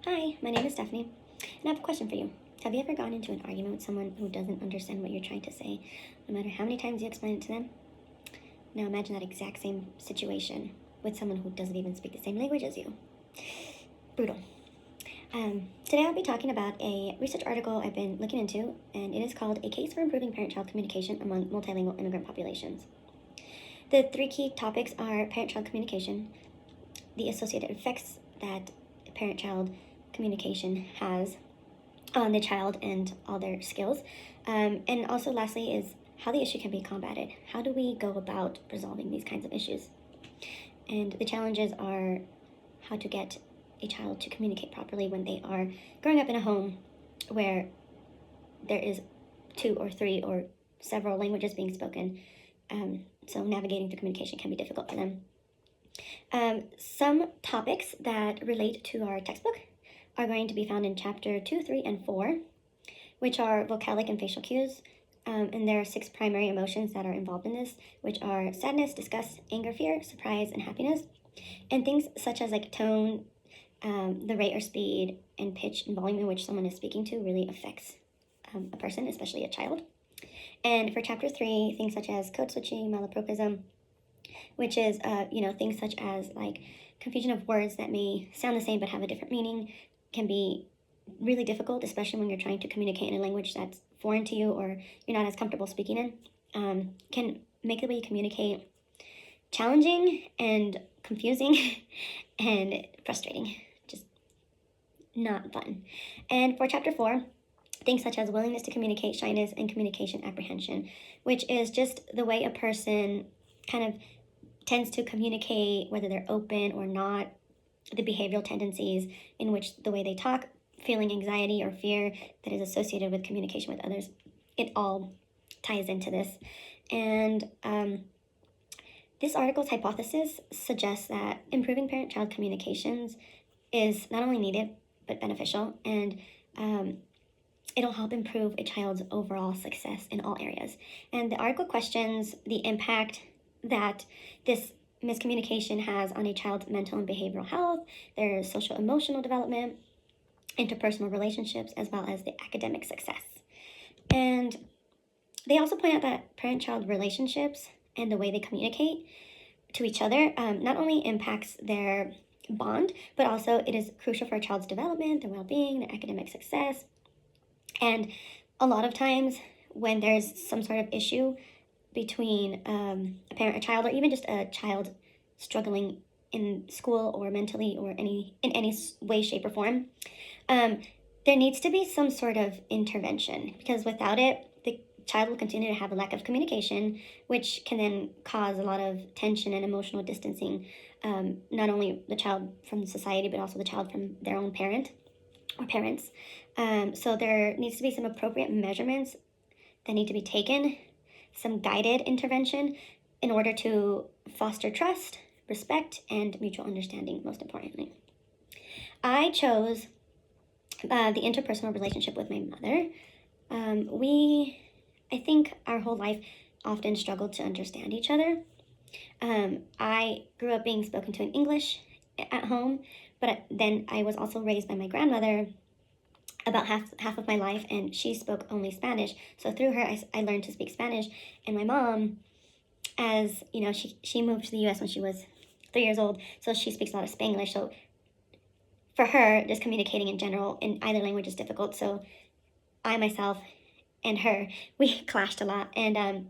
Hi, my name is Stephanie, and I have a question for you. Have you ever gotten into an argument with someone who doesn't understand what you're trying to say, no matter how many times you explain it to them? Now imagine that exact same situation with someone who doesn't even speak the same language as you. Brutal. Today I'll be talking about a research article I've been looking into, and it is called A Case for Improving Parent-Child Communication Among Multilingual Immigrant Populations. The three key topics are parent-child communication, the associated effects that parent-child communication has on the child and all their skills. And also lastly is how the issue can be combated. How do we go about resolving these kinds of issues? And the challenges are how to get a child to communicate properly when they are growing up in a home where there is 2 or 3 or several languages being spoken. So navigating through communication can be difficult for them. Some topics that relate to our textbook are going to be found in chapter 2, 3, and 4, which are vocalic and facial cues. And there are 6 primary emotions that are involved in this, which are sadness, disgust, anger, fear, surprise, and happiness. And things such as like tone, the rate or speed, and pitch and volume in which someone is speaking to really affects a person, especially a child. And for chapter 3, things such as code switching, malapropism, which is, things such as like confusion of words that may sound the same but have a different meaning, can be really difficult, especially when you're trying to communicate in a language that's foreign to you or you're not as comfortable speaking in. Can make the way you communicate challenging and confusing and frustrating, just not fun. And for chapter 4, things such as willingness to communicate, shyness, and communication apprehension, which is just the way a person kind of tends to communicate, whether they're open or not, the behavioral tendencies in which the way they talk, feeling anxiety or fear that is associated with communication with others. It all ties into this. And this article's hypothesis suggests that improving parent-child communications is not only needed, but beneficial, and it'll help improve a child's overall success in all areas. And the article questions the impact that this miscommunication has on a child's mental and behavioral health, their social emotional development, interpersonal relationships, as well as the academic success. And they also point out that parent-child relationships and the way they communicate to each other not only impacts their bond, but also it is crucial for a child's development, their well-being, their academic success. And a lot of times when there's some sort of issue between a parent, a child, or even just a child struggling in school or mentally or in any way, shape, or form, there needs to be some sort of intervention, because without it, the child will continue to have a lack of communication, which can then cause a lot of tension and emotional distancing, not only the child from society, but also the child from their own parent or parents. So there needs to be some appropriate measurements that need to be taken, some guided intervention in order to foster trust, respect, and mutual understanding, most importantly. I chose the interpersonal relationship with my mother. I think our whole life often struggled to understand each other. I grew up being spoken to in English at home, but then I was also raised by my grandmother about half of my life, and she spoke only Spanish. So through her, I learned to speak Spanish. And my mom, as you know, she moved to the U.S. when she was 3 years old, so she speaks a lot of Spanglish. So for her, just communicating in general in either language is difficult. So I myself and her, we clashed a lot. And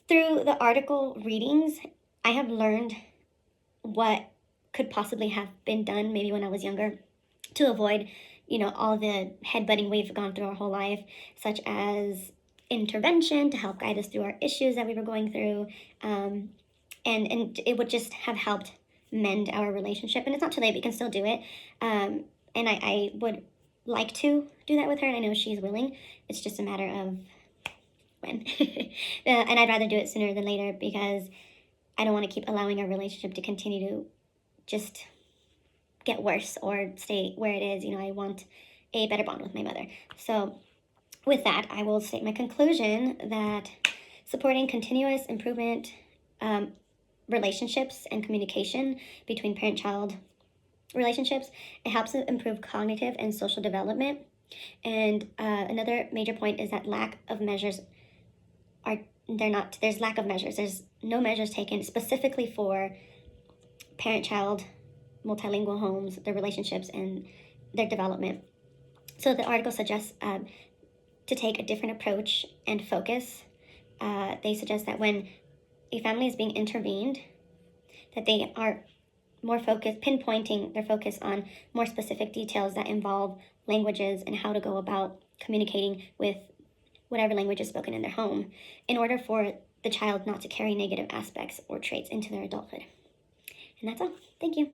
through the article readings, I have learned what could possibly have been done maybe when I was younger to avoid all the headbutting we've gone through our whole life, such as intervention to help guide us through our issues that we were going through. And it would just have helped mend our relationship. And it's not too late, we can still do it. And I would like to do that with her, and I know she's willing. It's just a matter of when. And I'd rather do it sooner than later, because I don't want to keep allowing our relationship to continue to just get worse or stay where it is. I want a better bond with my mother. So with that, I will state my conclusion that supporting continuous improvement relationships and communication between parent-child relationships. It helps to improve cognitive and social development. And another major point is that there's lack of measures. There's no measures taken specifically for parent-child multilingual homes, their relationships, and their development. So the article suggests to take a different approach and focus. They suggest that when a family is being intervened, that they are more focused, pinpointing their focus on more specific details that involve languages and how to go about communicating with whatever language is spoken in their home in order for the child not to carry negative aspects or traits into their adulthood. And that's all. Thank you.